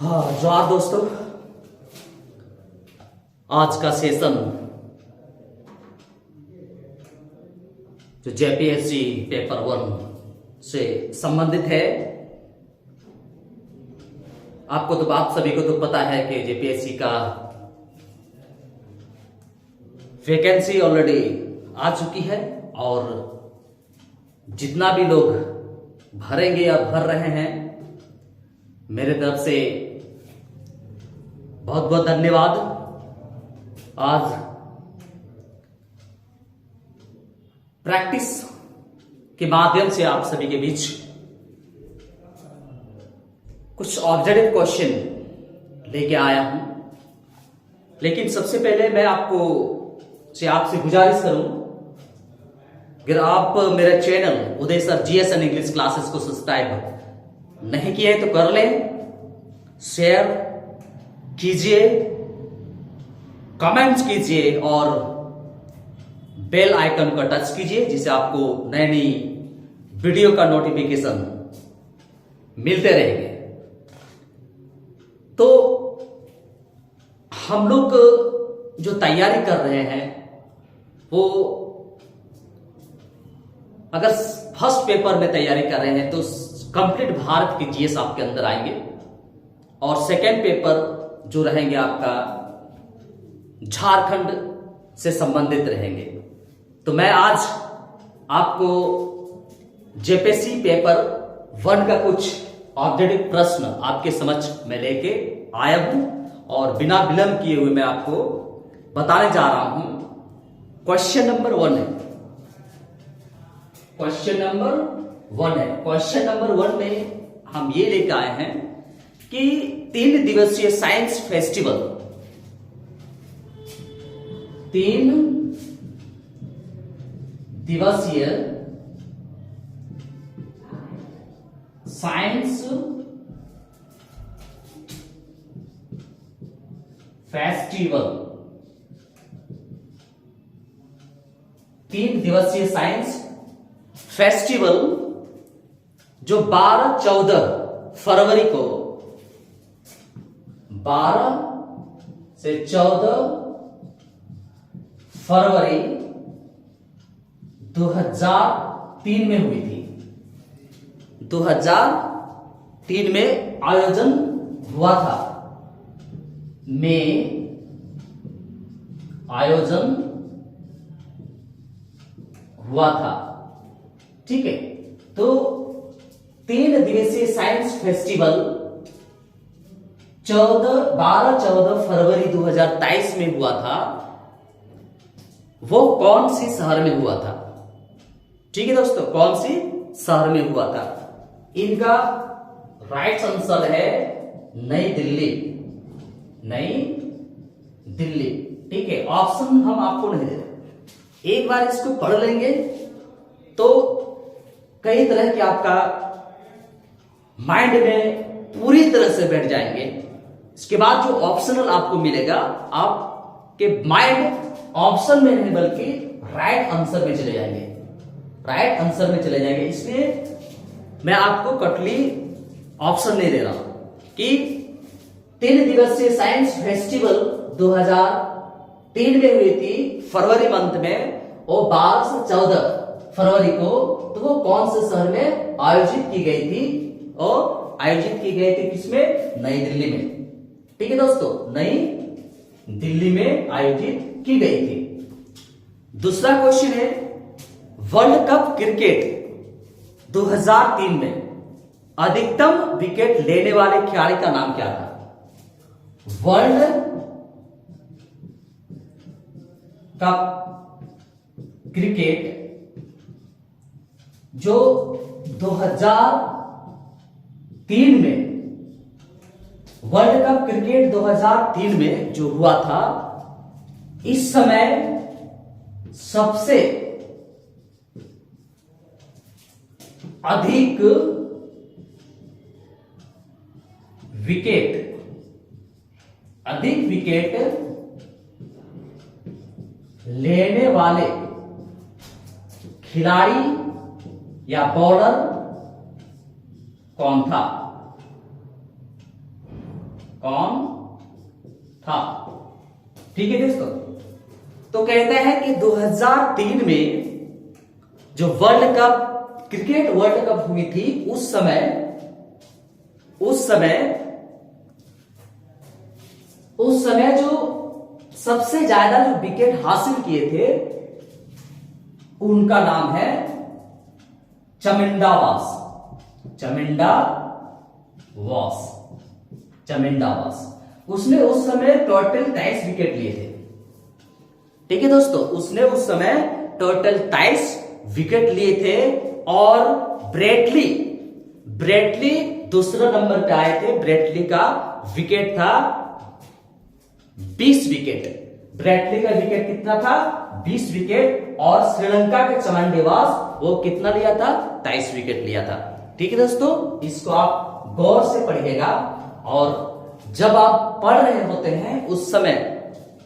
हाँ जोहार दोस्तों। आज का सेशन जो जेपीएससी पेपर 1 से संबंधित है। आपको तो आप सभी को तो पता है कि जेपीएससी का वैकेंसी ऑलरेडी आ चुकी है और जितना भी लोग भरेंगे या भर रहे हैं, मेरे तरफ से बहुत बहुत धन्यवाद। आज प्रैक्टिस के माध्यम से आप सभी के बीच कुछ ऑब्जेक्टिव क्वेश्चन लेके आया हूं, लेकिन सबसे पहले मैं आपसे गुजारिश करूं, अगर आप मेरे चैनल उदय सर जीएसएन इंग्लिश क्लासेस को सब्सक्राइब नहीं किए तो कर लें, शेयर कीजिए, कमेंट्स कीजिए और बेल आइकन का टच कीजिए, जिससे आपको नई नई वीडियो का नोटिफिकेशन मिलते रहेंगे। तो हम लोग जो तैयारी कर रहे हैं वो अगर फर्स्ट पेपर में तैयारी कर रहे हैं तो कंप्लीट भारत के जीएस आपके अंदर आएंगे और सेकेंड पेपर जो रहेंगे आपका झारखंड से संबंधित रहेंगे। तो मैं आज आपको जेपीएससी पेपर 1 का कुछ ऑब्जेक्टिव प्रश्न आपके समक्ष में लेके आया हूं और बिना विलंब किए हुए मैं आपको बताने जा रहा हूं। क्वेश्चन नंबर 1 है। क्वेश्चन नंबर 1 में हम ये लेकर आए हैं कि 3 दिवसीय साइंस फेस्टिवल, 3 दिवसीय साइंस फेस्टिवल, 3 दिवसीय साइंस फेस्टिवल जो 12-14 फरवरी को, 12 से 14 फरवरी 2003 में हुई थी। 2003 में आयोजन हुआ था, में आयोजन हुआ था। ठीक है, तो 3 दिवसीय साइंस फेस्टिवल 12-14 फरवरी 2023 में हुआ था। वो कौन सी शहर में हुआ था? ठीक है दोस्तों, कौन सी शहर में हुआ था? इनका राइट आंसर है नई दिल्ली। नई दिल्ली। ठीक है, ऑप्शन हम आपको नहीं दे रहे, एक बार इसको पढ़ लेंगे तो कई तरह के आपका माइंड में पूरी तरह से बैठ जाएंगे। इसके बाद जो ऑप्शनल आपको मिलेगा, आपके माइंड ऑप्शन में नहीं बल्कि राइट आंसर में चले जाएंगे, राइट आंसर में चले जाएंगे। इसलिए मैं आपको कटली ऑप्शन नहीं दे रहा हूं कि 3 दिवसीय साइंस फेस्टिवल 2003 में हुई थी फरवरी मंथ में, और 12 से 14 फरवरी को, तो वो कौन से शहर में आयोजित की गई थी? और आयोजित की गई थी किसमें? नई दिल्ली में। ठीक है दोस्तों, नई दिल्ली में आयोजित की गई थी। दूसरा क्वेश्चन है, वर्ल्ड कप क्रिकेट 2003 में अधिकतम विकेट लेने वाले खिलाड़ी का नाम क्या था? वर्ल्ड कप क्रिकेट जो 2003 में, वर्ल्ड कप क्रिकेट 2003 में जो हुआ था, इस समय सबसे अधिक विकेट लेने वाले खिलाड़ी या बॉलर कौन था? कौन था? ठीक है दोस्तों, तो कहते हैं कि 2003 में जो world cup, cricket world cup हुई थी, उस समय जो सबसे ज्यादा जो विकेट हासिल किए थे उनका नाम है चमिंडा वास। उसने उस समय टोटल 23 विकेट लिए थे। ठीक है दोस्तों, उसने उस समय टोटल 23 विकेट लिए थे। और ब्रेटली दूसरा नंबर पे आए थे। ब्रेटली का विकेट था 20 विकेट। ब्रेटली का विकेट कितना था? 20 विकेट। और श्रीलंका के चमंडेवास वो कितना लिया था? 23 विकेट लिया था। ठीक है दोस्तों, इसको आप गौर से पढ़िएगा। और जब आप पढ़ रहे होते हैं उस समय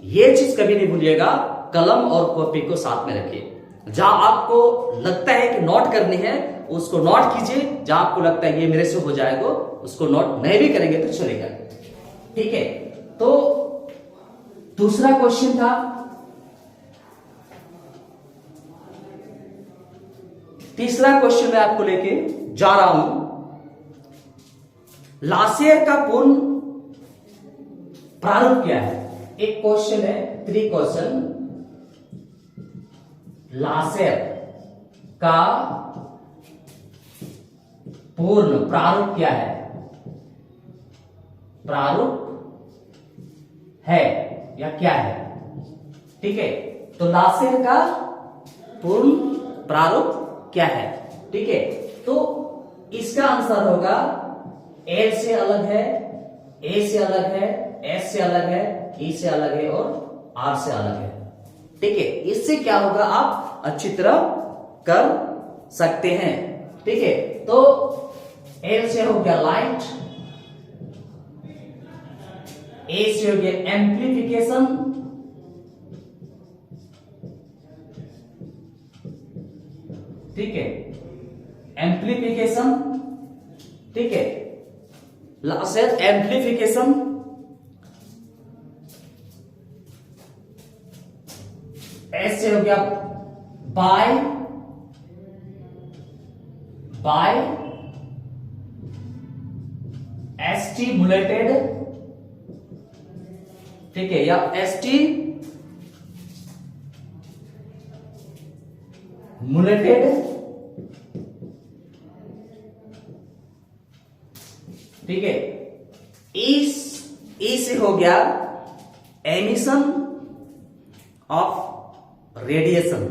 ये चीज कभी नहीं भूलिएगा, कलम और कॉपी को साथ में रखिए। जहां आपको लगता है कि नोट करनी है उसको नोट कीजिए, जहां आपको लगता है ये मेरे से हो जाएगा उसको नोट नहीं भी करेंगे तो चलेगा। ठीक है, तो दूसरा क्वेश्चन था, तीसरा क्वेश्चन मैं आपको लेके जा रहा हूं। लासेर का पूर्ण प्रारूप क्या है? एक क्वेश्चन है, 3 क्वेश्चन। लासेर का पूर्ण प्रारूप क्या है? प्रारूप है या क्या है? ठीक है, तो लासेर का पूर्ण प्रारूप क्या है? ठीक है, तो इसका आंसर होगा एल से अलग है, ए से अलग है, एस से अलग है, ई से अलग है और आर से अलग है। ठीक है, इससे क्या होगा आप अच्छी तरह कर सकते हैं। ठीक है, तो एल से हो गया लाइट, ए से हो गया एम्प्लीफिकेशन, ठीक है, एम्प्लीफिकेशन। ठीक है, लासेर एम्प्लीफिकेशन, एस से हो गया बाय एस्टिमुलेटेड, ठीक है, या एस्टिमुलेटेड, ठीक है। ई से हो गया emission of radiation,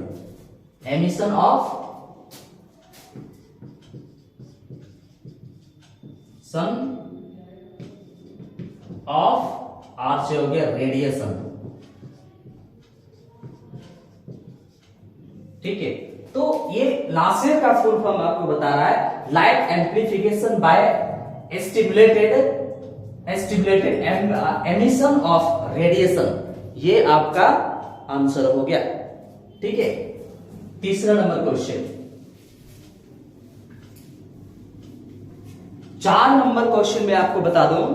emission of sun of, R से हो गया रेडिएशन। ठीक है, तो ये लासेर का फुल फॉर्म आपको बता रहा है, light amplification by stimulated emission of radiation. ये आपका आंसर हो गया। ठीक है, तीसरा नंबर क्वेश्चन। 4 नंबर क्वेश्चन में आपको बता दूं,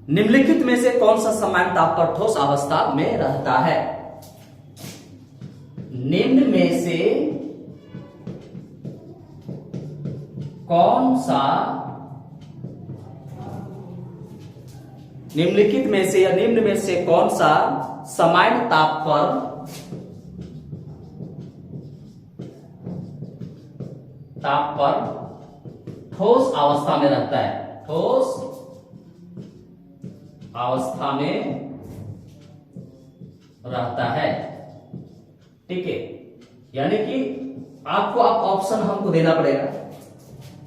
निम्नलिखित में से कौन सा समान ताप पर ठोस अवस्था में रहता है? निम्न में से कौन सा, निम्नलिखित में से या निम्न में से कौन सा समान ताप पर ठोस अवस्था में रहता है? ठोस अवस्था में रहता है। ठीक है, यानी कि आपको आप ऑप्शन हमको देना पड़ेगा,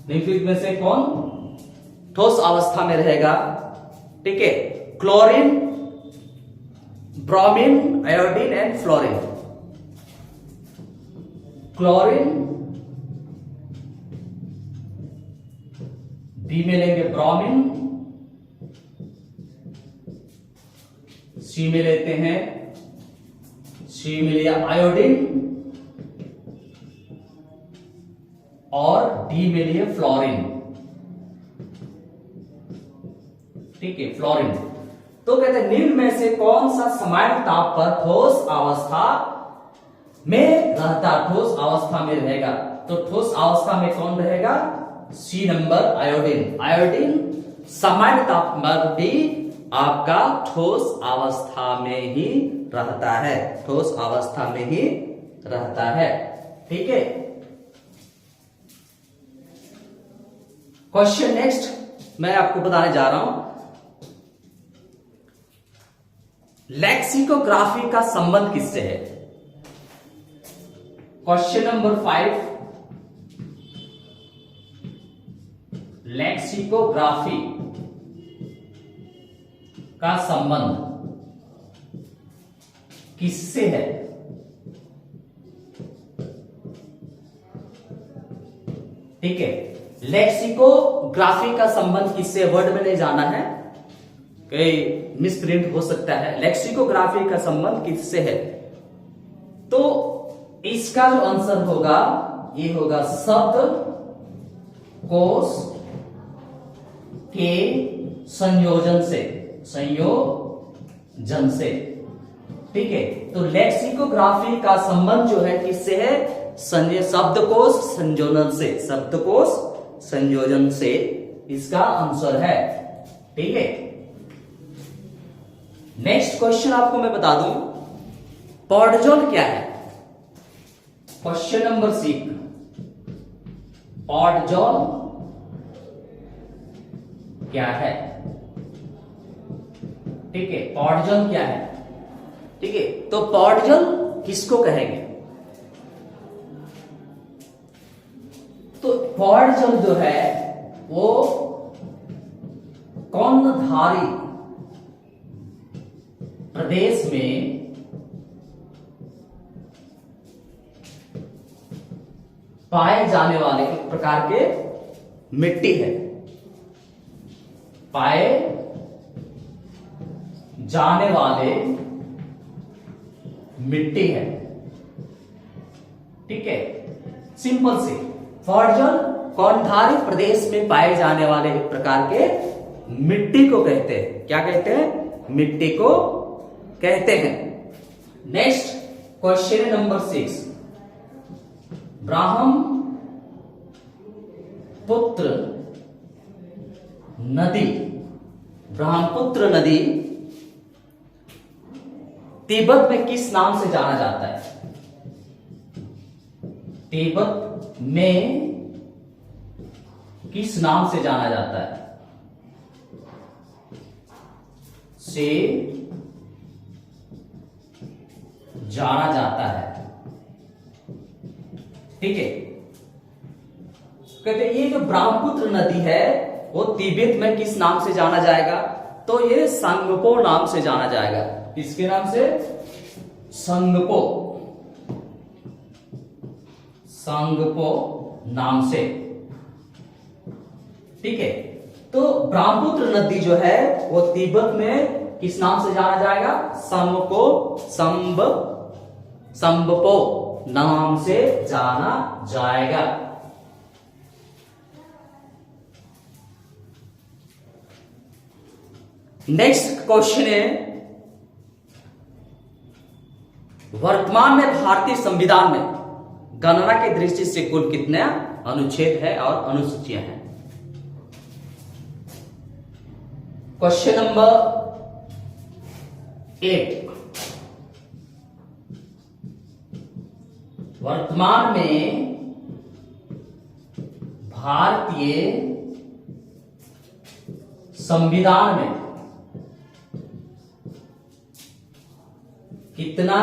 निम्नलिखित में से कौन ठोस अवस्था में रहेगा? ठीक है, chlorine, bromine, iodine and fluorine. Chlorine, B में लेंगे ब्रोमीन, सी में लेते हैं, सी में लिया आयोडीन, और डी में लिए फ्लोरीन। ठीक है, फ्लोरीन। तो कहते हैं निम्न में से कौन सा सामान्य ताप पर ठोस अवस्था में रहता, ठोस अवस्था में रहेगा। तो ठोस अवस्था में कौन रहेगा, सी नंबर आयोडीन। आयोडीन सामान्य ताप पर भी आपका ठोस अवस्था में ही रहता है, ठोस अवस्था में ही रहता है। ठीक है, क्वेश्चन नेक्स्ट मैं आपको बताने जा रहा हूं, लेक्सिकोग्राफी का संबंध किससे है। क्वेश्चन नंबर 5, लेक्सिकोग्राफी का संबंध किससे है। ठीक है, लेक्सिकोग्राफी का संबंध किससे, वर्ड में नहीं जाना है, कई मिसप्रिंट हो सकता है। लेक्सिकोग्राफी का संबंध किससे है, तो इसका जो आंसर होगा ये होगा शब्द कोश के संयोजन से, संयोजन से। ठीक है, तो लेक्सिकोग्राफी का संबंध जो है किससे है, शब्दकोश संयोजन से, शब्दकोश संयोजन से इसका आंसर है। ठीक है, नेक्स्ट क्वेश्चन आपको मैं बता दूं, पॉडजोल क्या है। क्वेश्चन नंबर 6, पॉडजोल क्या है। ठीक है, पॉडजोल क्या है। ठीक है, तो पॉडजोल किसको कहेंगे, तो पॉडजोल जो है वो कौनधारी प्रदेश में पाए जाने वाले एक प्रकार के मिट्टी है, पाए जाने वाले मिट्टी है। ठीक है, सिंपल सी, पॉडजोल कौनधारी प्रदेश में पाए जाने वाले एक प्रकार के मिट्टी को कहते हैं। क्या कहते हैं, मिट्टी को कहते हैं। नेक्स्ट क्वेश्चन नंबर 6, ब्रह्मपुत्र नदी, ब्रह्मपुत्र नदी तिब्बत में किस नाम से जाना जाता है। तिब्बत में किस नाम से जाना जाता है, से जाना जाता है। ठीक है, कहते ये जो ब्रह्मपुत्र नदी है वो तिब्बत में किस नाम से जाना जाएगा, तो ये संगपो नाम से जाना जाएगा। किसके नाम से, संगपो, संगपो नाम से। ठीक है, तो ब्रह्मपुत्र नदी जो है वो तिब्बत में किस नाम से जाना जाएगा, संबपो नाम से जाना जाएगा। नेक्स्ट क्वेश्चन है, वर्तमान में भारतीय संविधान में गणना की दृष्टि से कुल कितने अनुच्छेद है और अनुसूचियां हैं। क्वेश्चन नंबर 8, वर्तमान में भारतीय संविधान में कितना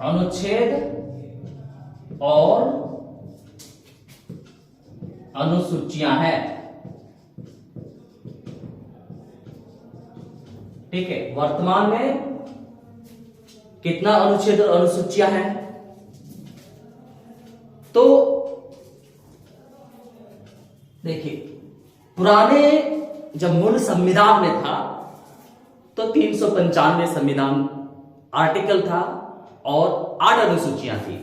अनुच्छेद और अनुसूचियां हैं। ठीक है, वर्तमान में कितना अनुच्छेद और अनुसूचियां हैं, तो देखिए पुराने जब मूल संविधान में था तो 395 संविधान आर्टिकल था और 8 अनुसूचियां थी।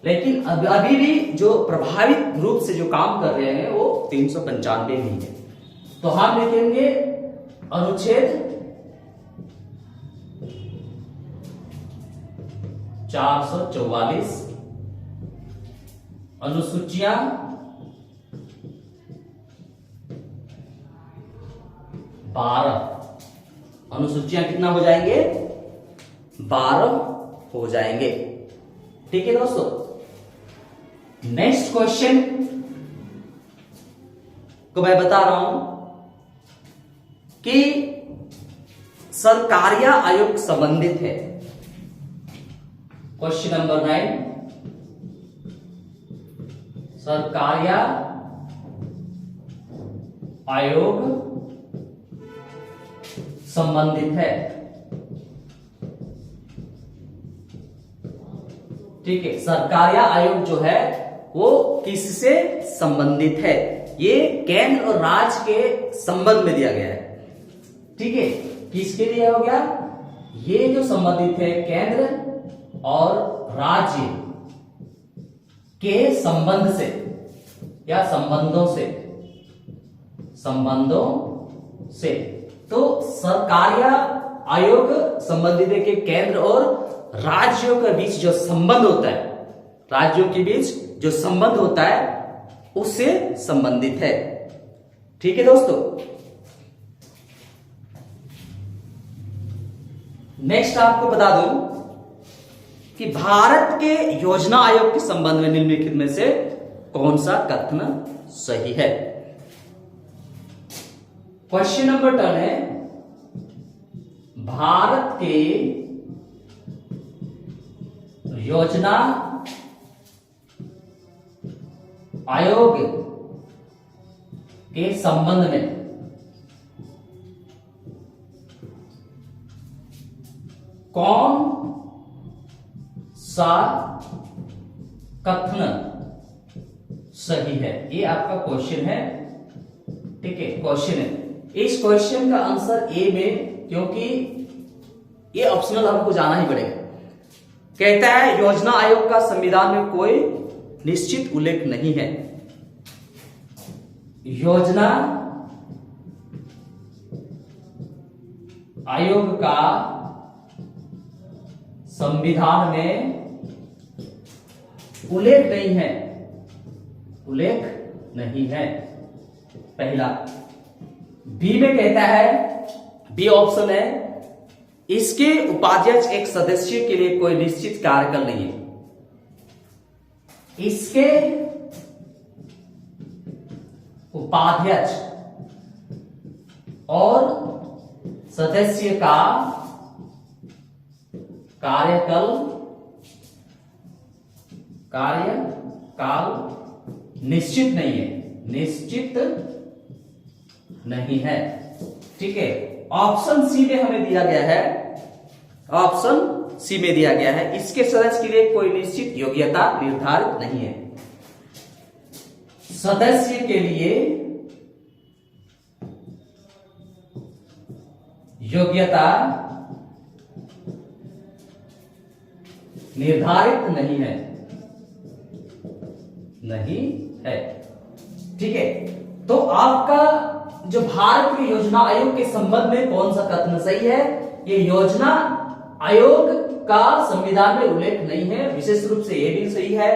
लेकिन अभी भी जो प्रभावित रूप से जो काम कर रहे हैं वो 395 ही है। तो हम लिखेंगे अनुच्छेद 444, अनुसूचियां 12, अनुसूचियां कितना हो जाएंगे? 12 हो जाएंगे। ठीक है दोस्तों, नेक्स्ट क्वेश्चन को मैं बता रहा हूं कि सरकारिया आयोग संबंधित है। क्वेश्चन नंबर 9, सरकारिया आयोग संबंधित है। ठीक है, सरकारिया आयोग जो है वो किससे संबंधित है? ये केंद्र और राज्य के संबंध में दिया गया है। ठीक है, किसके लिए हो गया? ये जो संबंधित है केंद्र और राज्य के संबंध से या संबंधों से। तो सरकारिया आयोग संबंधित है कि केंद्र और राज्यों के बीच जो संबंध होता है, राज्यों के बीच जो संबंध होता है उससे संबंधित है। ठीक है दोस्तों, नेक्स्ट आपको बता दूं कि भारत के योजना आयोग के संबंध में निम्नलिखित में से कौन सा कथन सही है? क्वेश्चन नंबर 10 है, भारत के योजना आयोग के संबंध में कौन सा कथन सही है? ये आपका क्वेश्चन है। ठीक है, क्वेश्चन है। इस क्वेश्चन का आंसर ए में, क्योंकि ये ऑप्शनल हमको जाना ही पड़ेगा। कहता है योजना आयोग का संविधान में कोई निश्चित उल्लेख नहीं है। योजना आयोग का संविधान में उल्लेख नहीं है, उल्लेख नहीं है, पहला। बी में कहता है, बी ऑप्शन है, इसके उपाध्यक्ष एक सदस्य के लिए कोई निश्चित कार्यकाल नहीं है। इसके उपाध्यक्ष और सदस्य का कार्यकाल निश्चित नहीं है, निश्चित नहीं है। ठीक है, ऑप्शन सी में हमें दिया गया है, ऑप्शन सी में दिया गया है, इसके सदस्य के लिए कोई निश्चित योग्यता निर्धारित नहीं है। सदस्य के लिए योग्यता निर्धारित नहीं है, नहीं है। ठीक है, तो आपका जो भारत के योजना आयोग के संबंध में कौन सा कथन सही है? ये योजना आयोग का संविधान में उल्लेख नहीं है, विशेष रूप से ये भी सही है।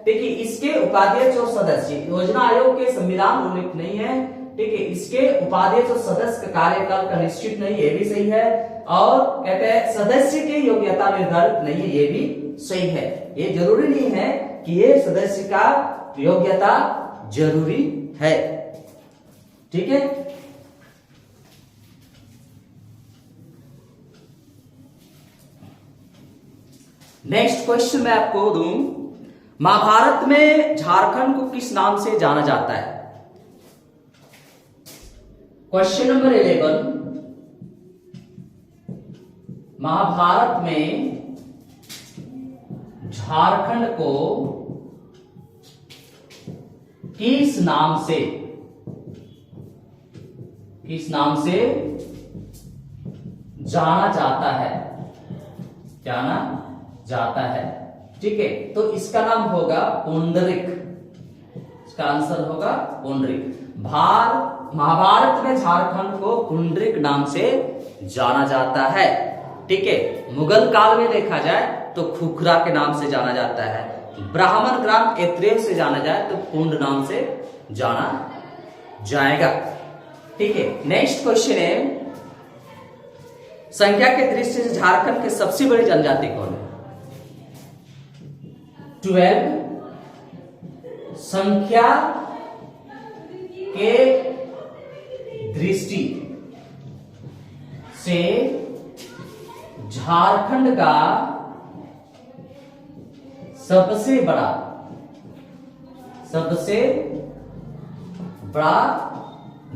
देखिए, इसके उपाध्यक्ष और सदस्य, योजना आयोग के संविधान उल्लेख नहीं है। ठीक है, इसके उपाध्यक्ष और सदस्य का कार्यकाल का निश्चित नहीं, ये भी सही है। और कहते हैं सदस्य की योग्यता निर्धारित नहीं है, ये भी सही है। ये जरूरी नहीं है कि ये सदस्य का योग्यता जरूरी है। ठीक है, नेक्स्ट क्वेश्चन मैं आपको दूं, महाभारत में झारखंड को किस नाम से जाना जाता है? क्वेश्चन नंबर 11, महाभारत में झारखंड को किस नाम से जाना जाता है, जाना जाता है। ठीक है, तो इसका नाम होगा पुंडरिक, इसका आंसर होगा पुंडरिक। महाभारत में झारखंड को पुंडरिक नाम से जाना जाता है। ठीक है, मुगल काल में देखा जाए तो खुखरा के नाम से जाना जाता है। ब्राह्मण ग्राम एत्रेय से जाना जाए तो पुंड नाम से जाना जाएगा। ठीक है, नेक्स्ट क्वेश्चन है, संख्या के दृष्टि से झारखंड की सबसे बड़ी जनजाति कौन है? 12 संख्या के दृष्टि से झारखंड का सबसे बड़ा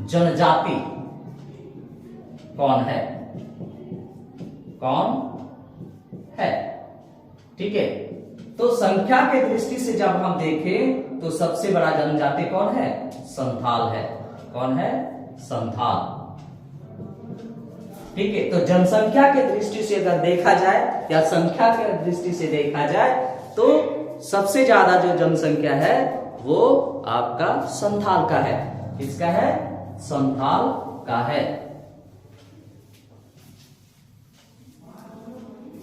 जनजाति कौन है? कौन है? ठीक है, तो संख्या के दृष्टि से जब हम देखें तो सबसे बड़ा जनजाति कौन है? संथाल है। कौन है? संथाल। ठीक है, तो जनसंख्या के दृष्टि से अगर देखा जाए या संख्या के दृष्टि से देखा जाए तो सबसे ज्यादा जो जनसंख्या है वो आपका संथाल का है। किसका है? संथाल का है।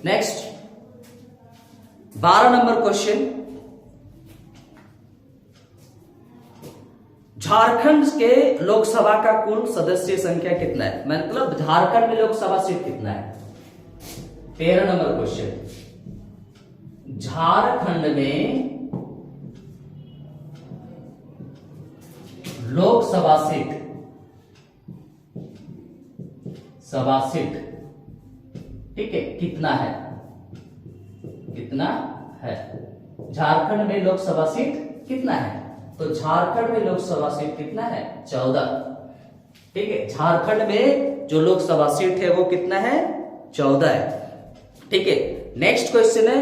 नेक्स्ट 12 नंबर क्वेश्चन, झारखंड के लोकसभा का कुल सदस्य संख्या कितना है? मतलब झारखंड में लोकसभा सीट कितना है? 13 नंबर क्वेश्चन, झारखंड में लोकसभा सीट ठीक है कितना है? कितना है? झारखंड में लोकसभा सीट कितना है? तो झारखंड में लोकसभा सीट कितना है? 14। ठीक है, झारखंड में जो लोकसभा सीट है वो कितना है? 14 है। ठीक है, नेक्स्ट क्वेश्चन है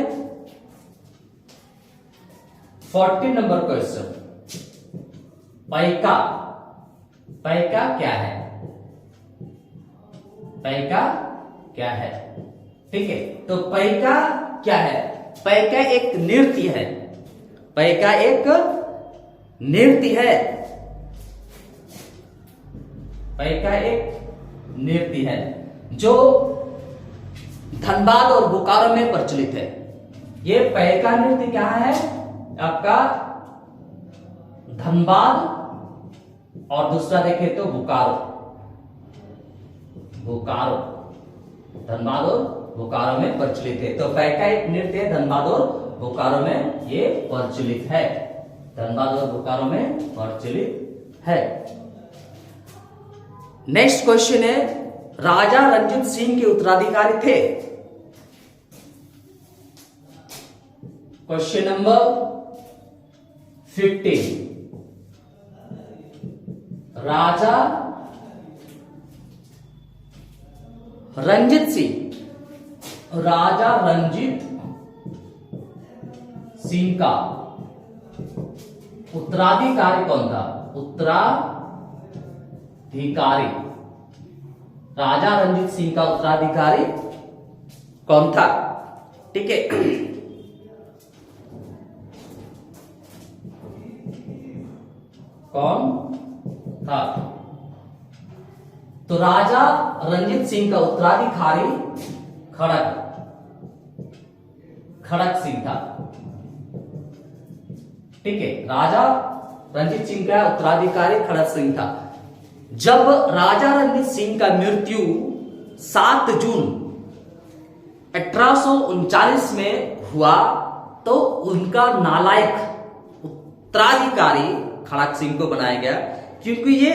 14 नंबर क्वेश्चन, पैका। पैका क्या है? पैका क्या है? ठीक है, तो पैका क्या है? पैका एक नृत्य है। पैका एक नृत्य है। पैका एक नृत्य है जो धनबाद और बोकारो में प्रचलित है। ये पैका नृत्य क्या है? आपका धनबाद और दूसरा देखे तो बोकारो। धनबाद और बोकारो में प्रचलित है। तो पैका एक नृत्य है, धनबाद और बोकारो में ये प्रचलित है। धनबाद और बोकारो में प्रचलित है। नेक्स्ट क्वेश्चन है, राजा रंजीत सिंह के उत्तराधिकारी थे। क्वेश्चन नंबर 15, राजा रंजीत सिंह का उत्तराधिकारी कौन था? राजा रंजीत सिंह का उत्तराधिकारी कौन था? ठीक है, कौन था? तो राजा रंजीत सिंह का उत्तराधिकारी खड़क सिंह था। ठीक है, राजा रंजीत सिंह का उत्तराधिकारी खड़क सिंह था। जब राजा रंजीत सिंह का मृत्यु 7 जून 1839 में हुआ तो उनका नालायक उत्तराधिकारी खड़क सिंह को बनाया गया, क्योंकि ये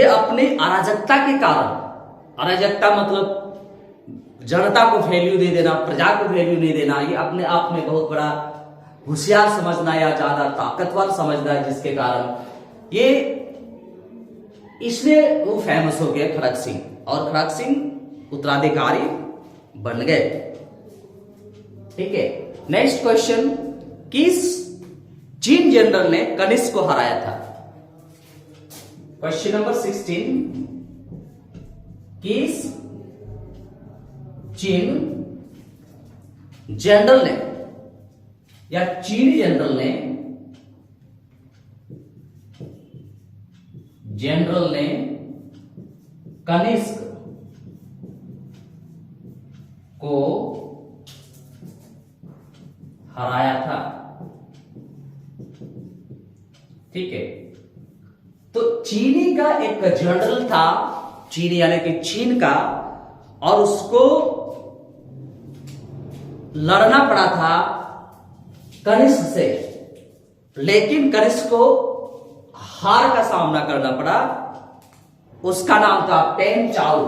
अपने अराजकता के कारण, अराजकता मतलब जनता को वैल्यू दे देना, प्रजा को वैल्यू नहीं देना, ये अपने आप में बहुत बड़ा होशियार समझना या ज्यादा ताकतवर समझना है, जिसके कारण ये इसलिए वो फेमस हो गए खड़क सिंह, और खड़क सिंह उत्तराधिकारी बन गए। ठीक है, नेक्स्ट क्वेश्चन, किस चीन जनरल ने कनिष्क को हराया था? क्वेश्चन नंबर 16, किस चीन जनरल ने या चीनी जनरल ने कनिष्क को हराया था। ठीक है, तो चीनी का एक जनरल था, चीनी यानी कि चीन का, और उसको लड़ना पड़ा था कनिष्क से, लेकिन कनिष्क को हार का सामना करना पड़ा। उसका नाम था पेन चाओ,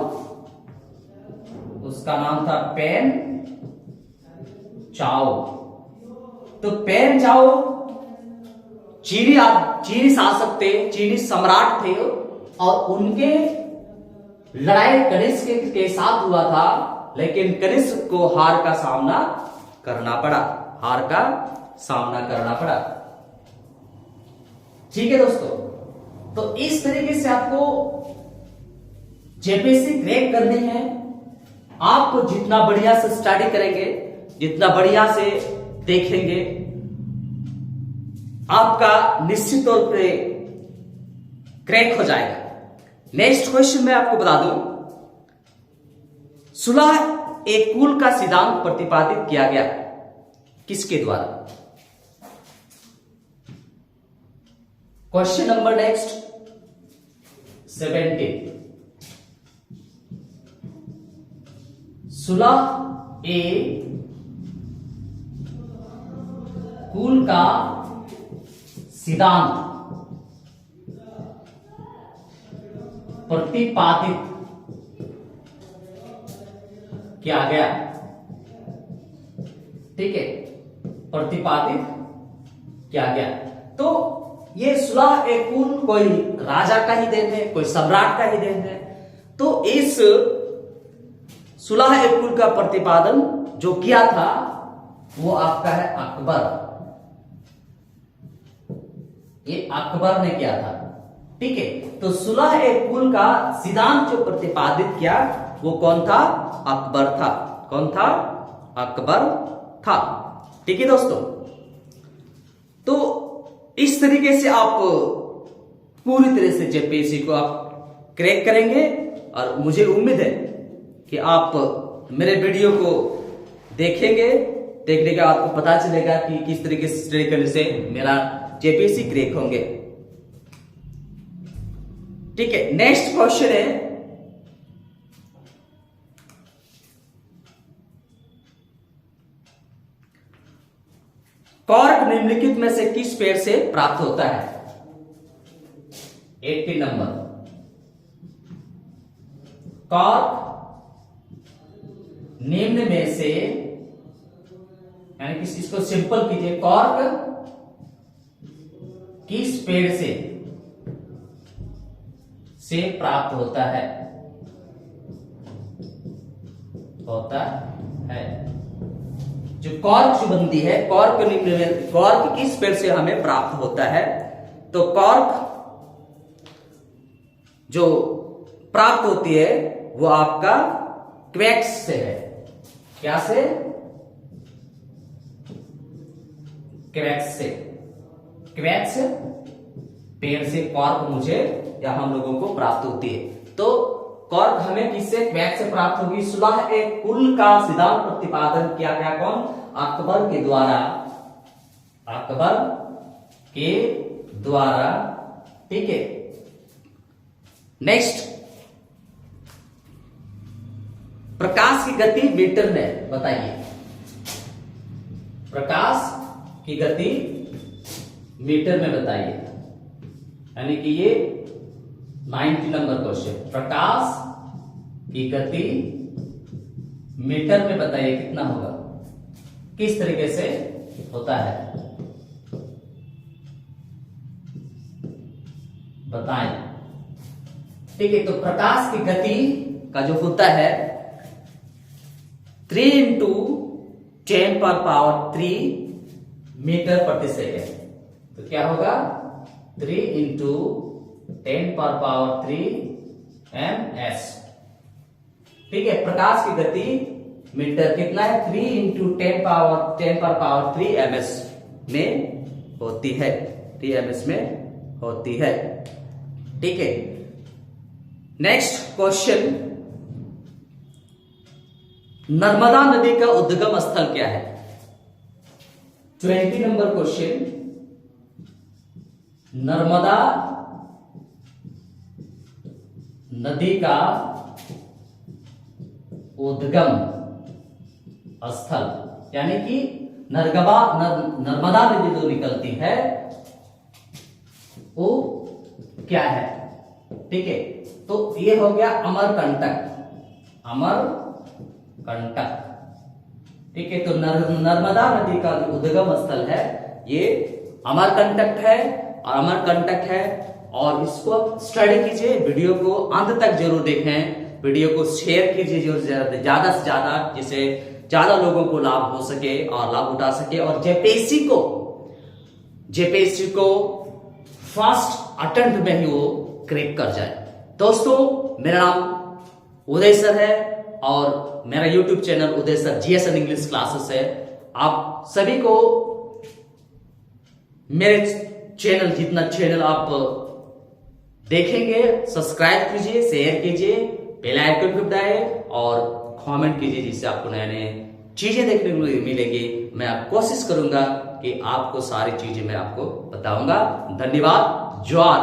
उसका नाम था पेन चाओ। तो पेन चाओ चीनी शासक थे, चीनी सम्राट थे, और उनके लड़ाई कनिष्क के साथ हुआ था, लेकिन कनिष्क को हार का सामना करना पड़ा, हार का सामना करना पड़ा। ठीक है दोस्तों, तो इस तरीके से आपको जेपीएससी क्रैक करनी है। आप जितना बढ़िया से स्टडी करेंगे, जितना बढ़िया से देखेंगे, आपका निश्चित तौर पे क्रैक हो जाएगा। नेक्स्ट क्वेश्चन मैं आपको बता दूं, सुलह ए कुल का सिद्धांत प्रतिपादित किया गया किसके द्वारा? क्वेश्चन नंबर नेक्स्ट 17, सुलह ए कुल का सिद्धांत प्रतिपादित किया गया। ठीक है, प्रतिपादित किया गया। तो ये सुलह ए कुल कोई राजा का ही देन है, कोई सम्राट का ही देन है। तो इस सुलह ए कुल का प्रतिपादन जो किया था वो आपका है अकबर। ये अकबर ने किया था। ठीक है, तो सुलह ए कुल का सिद्धांत जो प्रतिपादित किया वो कौन था? अकबर था। कौन था? अकबर था। ठीक है दोस्तों, तो इस तरीके से आप पूरी तरह से जेपीएससी को आप क्रैक करेंगे, और मुझे उम्मीद है कि आप मेरे वीडियो को देखेंगे, देखने के बाद आपको पता चलेगा कि किस तरीके से स्टडी करने से मेरा जेपीएससी क्रैक होंगे। ठीक है, नेक्स्ट क्वेश्चन है, कॉर्क निम्नलिखित में से किस पेड़ से प्राप्त होता है? 80 नंबर। कॉर्क निम्न में से, यानी कि इसको सिंपल कीजिए, कॉर्क किस पेड़ से प्राप्त होता है? जो कॉर्क जो बनती है, कॉर्क किस पेड़ से हमें प्राप्त होता है? तो कॉर्क जो प्राप्त होती है वो आपका क्वैक्स से है। क्या से? क्वैक्स से। क्वैक्स पेड़ से कॉर्क मुझे या हम लोगों को प्राप्त होती है। तो कॉर्क हमें किससे? क्वैक्स से प्राप्त होगी। सुलह ए कुल का सिद्धांत प्रतिपादन किया गया कौन? अकबर के द्वारा। अकबर के द्वारा। ठीक है, नेक्स्ट, प्रकाश की गति मीटर में बताइए। प्रकाश की गति मीटर में बताइए, यानी कि ये 90 नंबर क्वेश्चन। प्रकाश की गति मीटर में बताइए कितना होगा, किस तरीके से होता है बताएं। ठीक है, तो प्रकाश की गति का जो होता है 3 × 10⁻³ मीटर प्रति सेकेंड। तो क्या होगा? 3 × 10⁻³ ms। ठीक है, प्रकाश की गति मीटर कितना है, 3 इंटू 10 पर पावर 3 ms में होती है, 3 ms में होती है। ठीक है, नेक्स्ट क्वेश्चन, नर्मदा नदी का उद्गम स्थल क्या है? 20 नंबर क्वेश्चन, नर्मदा नदी का उद्गम स्थल, यानी कि नर्मदा नदी जो निकलती है वो क्या है? ठीक है, तो ये हो गया अमरकंटक, अमरकंटक। ठीक है, तो नर्मदा नदी का जो उद्गम स्थल है ये अमरकंटक है, और अमरकंटक है, और इसको स्टडी कीजिए, वीडियो को अंत तक जरूर देखें, वीडियो को शेयर कीजिए जो ज्यादा से ज्यादा, जिससे ज्यादा लोगों को लाभ हो सके और लाभ उठा सके, और जेपीएससी को फर्स्ट अटेम्प्ट में ही वो क्रैक कर जाए। दोस्तों, मेरा नाम उदय सर है और मेरा यूट्यूब चैनल उदय सर जीएसएन इंग्लिश क्लासेस है। आप सभी को मेरे चैनल, जितना चैनल आप देखेंगे, सब्सक्राइब कीजिए, शेयर कीजिए, बेल आइकन को दबाइए और कमेंट कीजिए, जिससे आपको नए नए चीजें देखने को मिलेगी। मैं कोशिश करूंगा कि आपको सारी चीजें मैं आपको बताऊंगा। धन्यवाद। जोहार।